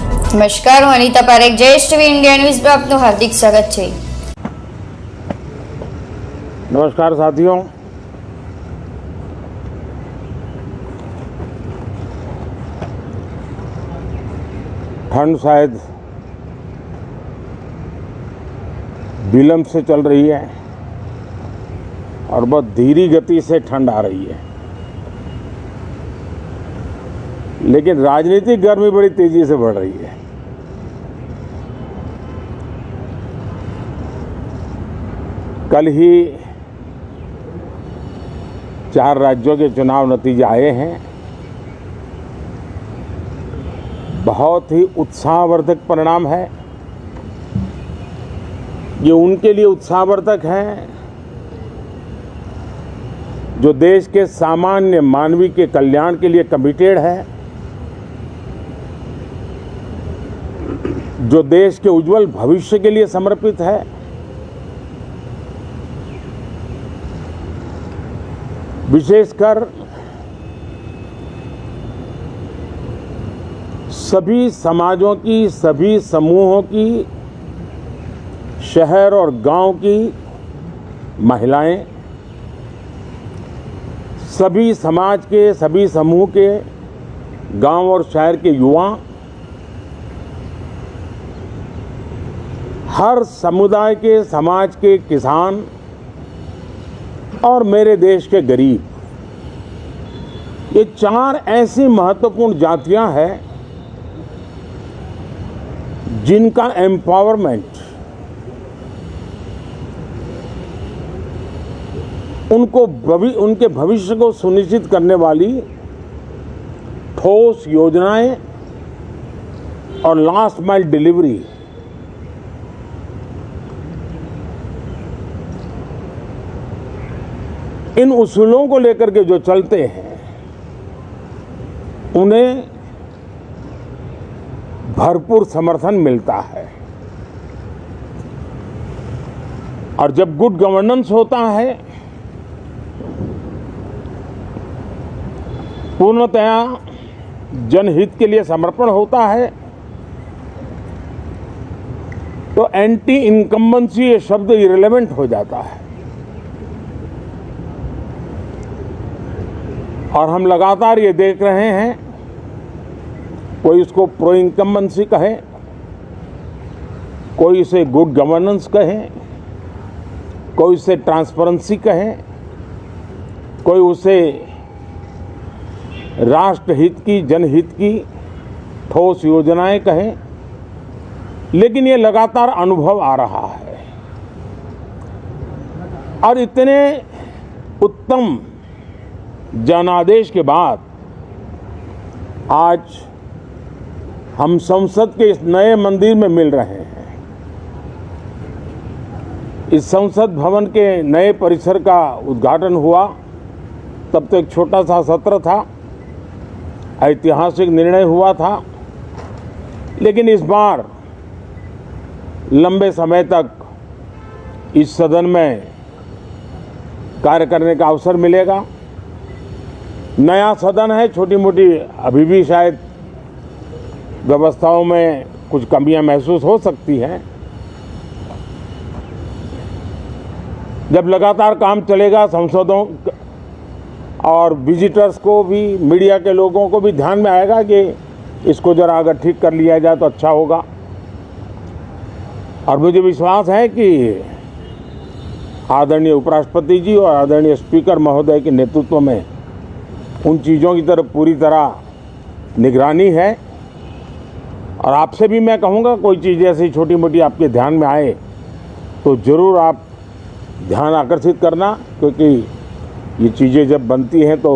નમસ્કાર, હું Anita Parekh, Jayesh TV India news પર આપનું હાર્દિક સ્વાગત છે। नमस्कार साथियों, ठंड शायद विलंब से चल रही है और बहुत धीमी गति से ठंड आ रही है, लेकिन राजनीतिक गर्मी बड़ी तेजी से बढ़ रही है। कल ही 4 राज्यों के चुनाव नतीजे आए हैं। बहुत ही उत्साहवर्धक परिणाम है। ये उनके लिए उत्साहवर्धक है जो देश के सामान्य मानवी के कल्याण के लिए कमिटेड है, जो देश के उज्जवल भविष्य के लिए समर्पित है, विशेषकर सभी समाजों की, सभी समूहों की, शहर और गांव की महिलाएं, सभी समाज के, सभी समूह के, गांव और शहर के युवा, हर समुदाय के, समाज के किसान और मेरे देश के गरीब, ये 4 ऐसी महत्वपूर्ण जातियां हैं जिनका एम्पावरमेंट, उनके भविष्य को सुनिश्चित करने वाली ठोस योजनाएं और लास्ट माइल डिलीवरी, इन उसूलों को लेकर के जो चलते हैं उन्हें भरपूर समर्थन मिलता है। और जब गुड गवर्नेंस होता है, पूर्णतया जनहित के लिए समर्पण होता है, तो एंटी इनकम्बेंसी ये शब्द इरेलेवेंट हो जाता है। और हम लगातार ये देख रहे हैं, कोई इसको प्रो इनकम्बेंसी कहे, कोई इसे गुड गवर्नेंस कहे, कोई इसे ट्रांसपेरेंसी कहे, कोई उसे राष्ट्रहित की, जनहित की ठोस योजनाएं कहे, लेकिन ये लगातार अनुभव आ रहा है। और इतने उत्तम जनादेश के बाद आज हम संसद के इस नए मंदिर में मिल रहे हैं। इस संसद भवन के नए परिसर का उद्घाटन हुआ, तब तो एक छोटा सा सत्र था, ऐतिहासिक निर्णय हुआ था, लेकिन इस बार लंबे समय तक इस सदन में कार्य करने का अवसर मिलेगा। नया सदन है, छोटी मोटी अभी भी शायद व्यवस्थाओं में कुछ कमियां महसूस हो सकती हैं। जब लगातार काम चलेगा, सांसदों और विजिटर्स को भी, मीडिया के लोगों को भी ध्यान में आएगा कि इसको जरा अगर ठीक कर लिया जाए तो अच्छा होगा। और मुझे विश्वास है कि आदरणीय उपराष्ट्रपति जी और आदरणीय स्पीकर महोदय के नेतृत्व में उन चीज़ों की तरफ पूरी तरह निगरानी है। और आपसे भी मैं कहूँगा, कोई चीज़ ऐसी छोटी मोटी आपके ध्यान में आए तो ज़रूर आप ध्यान आकर्षित करना, क्योंकि ये चीज़ें जब बनती हैं तो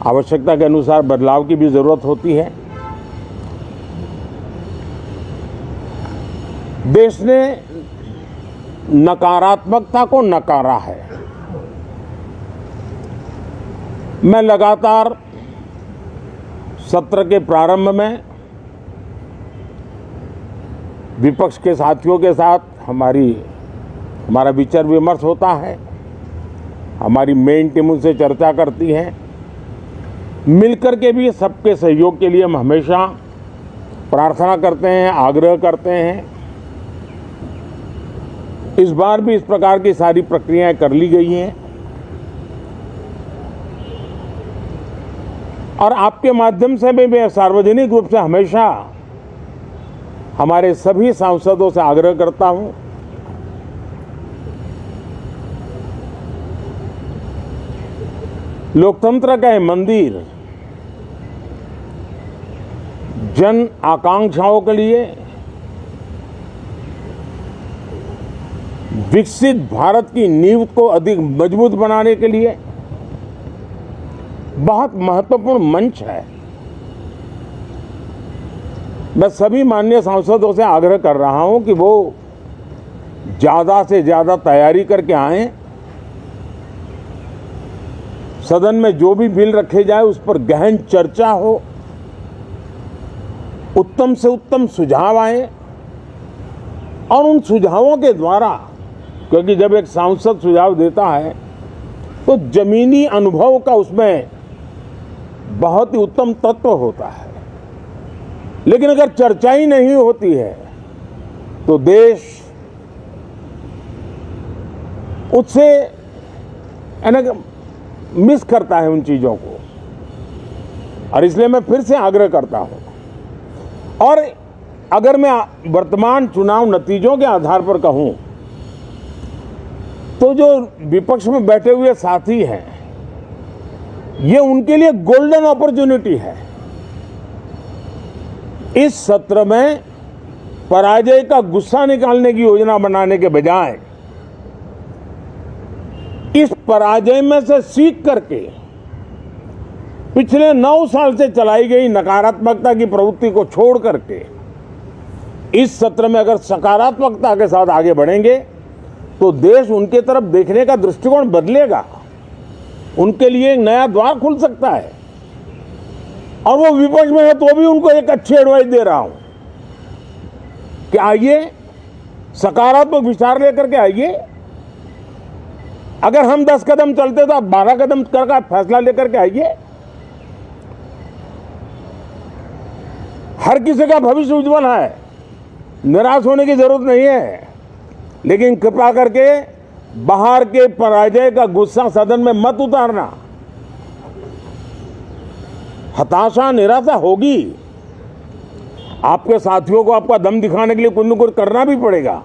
आवश्यकता के अनुसार बदलाव की भी ज़रूरत होती है। देश ने नकारात्मकता को नकारा है। मैं लगातार सत्र के प्रारंभ में विपक्ष के साथियों के साथ हमारा विचार विमर्श होता है, हमारी मेन टीम उनसे चर्चा करती है। मिलकर के भी सबके सहयोग के लिए हम हमेशा प्रार्थना करते हैं, आग्रह करते हैं। इस बार भी इस प्रकार की सारी प्रक्रियाएं कर ली गई हैं और आपके माध्यम से भी मैं सार्वजनिक रूप से हमेशा हमारे सभी सांसदों से आग्रह करता हूं, लोकतंत्र का ये मंदिर जन आकांक्षाओं के लिए, विकसित भारत की नींव को अधिक मजबूत बनाने के लिए बहुत महत्वपूर्ण मंच है। मैं सभी माननीय सांसदों से आग्रह कर रहा हूं कि वो ज्यादा से ज्यादा तैयारी करके आएं। सदन में जो भी बिल रखे जाए उस पर गहन चर्चा हो, उत्तम से उत्तम सुझाव आए और उन सुझावों के द्वारा, क्योंकि जब एक सांसद सुझाव देता है तो जमीनी अनुभव का उसमें बहुत ही उत्तम तत्व होता है, लेकिन अगर चर्चा ही नहीं होती है तो देश उससे मिस करता है उन चीजों को। और इसलिए मैं फिर से आग्रह करता हूं, और अगर मैं वर्तमान चुनाव नतीजों के आधार पर कहूं तो जो विपक्ष में बैठे हुए साथी हैं, ये उनके लिए गोल्डन अपॉर्चुनिटी है। इस सत्र में पराजय का गुस्सा निकालने की योजना बनाने के बजाय इस पराजय में से सीख करके पिछले 9 साल से चलाई गई नकारात्मकता की प्रवृत्ति को छोड़ करके इस सत्र में अगर सकारात्मकता के साथ आगे बढ़ेंगे तो देश उनके तरफ देखने का दृष्टिकोण बदलेगा, उनके लिए एक नया द्वार खुल सकता है। और वो विपक्ष में है तो भी उनको एक अच्छी एडवाइस दे रहा हूं कि आइए, सकारात्मक विचार लेकर के आइए। अगर हम 10 कदम चलते तो आप 12 कदम करके फैसला लेकर के आइए। हर किसी का भविष्य उज्जवल है, निराश होने की जरूरत नहीं है, लेकिन कृपा करके बाहर के पराजय का गुस्सा सदन में मत उतारना। हताशा, निराशा होगी, आपके साथियों को आपका दम दिखाने के लिए कुछ न कुछ करना भी पड़ेगा,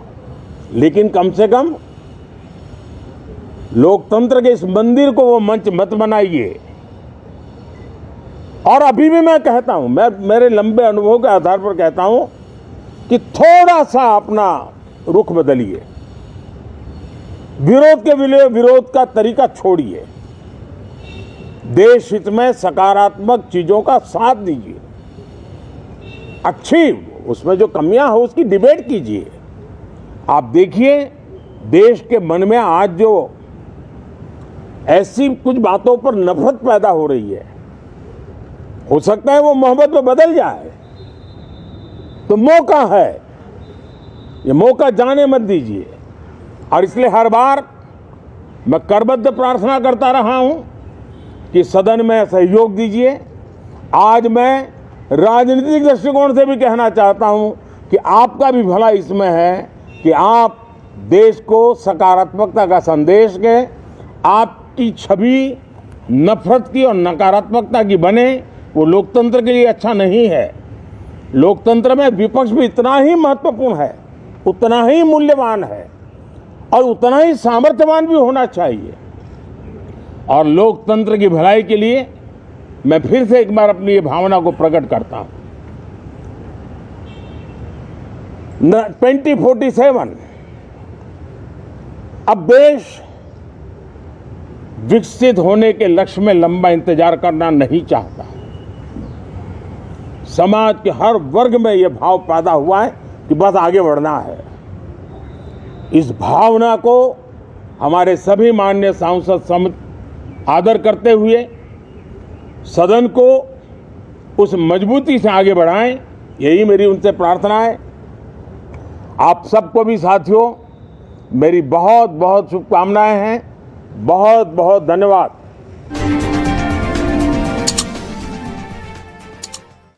लेकिन कम से कम लोकतंत्र के इस मंदिर को वो मंच मत बनाइए। और अभी भी मैं कहता हूं, मैं मेरे लंबे अनुभव के आधार पर कहता हूं कि थोड़ा सा अपना रुख बदलिए, विरोध के लिए विरोध का तरीका छोड़िए, देश हित में सकारात्मक चीजों का साथ दीजिए, अच्छी उसमें जो कमियां हो उसकी डिबेट कीजिए। आप देखिए देश के मन में आज जो ऐसी कुछ बातों पर नफरत पैदा हो रही है, हो सकता है वो मोहब्बत में बदल जाए, तो मौका है, ये मौका जाने मत दीजिए। और इसलिए हर बार मैं करबद्ध प्रार्थना करता रहा हूं कि सदन में सहयोग दीजिए। आज मैं राजनीतिक दृष्टिकोण से भी कहना चाहता हूं कि आपका भी भला इसमें है कि आप देश को सकारात्मकता का संदेश दें, आपकी छवि नफरत की और नकारात्मकता की बने, वो लोकतंत्र के लिए अच्छा नहीं है। लोकतंत्र में विपक्ष भी इतना ही महत्वपूर्ण है, उतना ही मूल्यवान है और उतना ही सामर्थ्यवान भी होना चाहिए। और लोकतंत्र की भलाई के लिए मैं फिर से एक बार अपनी ये भावना को प्रकट करता हूं। 2047 अब देश विकसित होने के लक्ष्य में लंबा इंतजार करना नहीं चाहता। समाज के हर वर्ग में यह भाव पैदा हुआ है कि बस आगे बढ़ना है। इस भावना को हमारे सभी माननीय सांसद आदर करते हुए सदन को उस मजबूती से आगे बढ़ाएं, यही मेरी उनसे प्रार्थना है। आप सबको भी साथियों मेरी बहुत बहुत शुभकामनाएं हैं। बहुत बहुत धन्यवाद।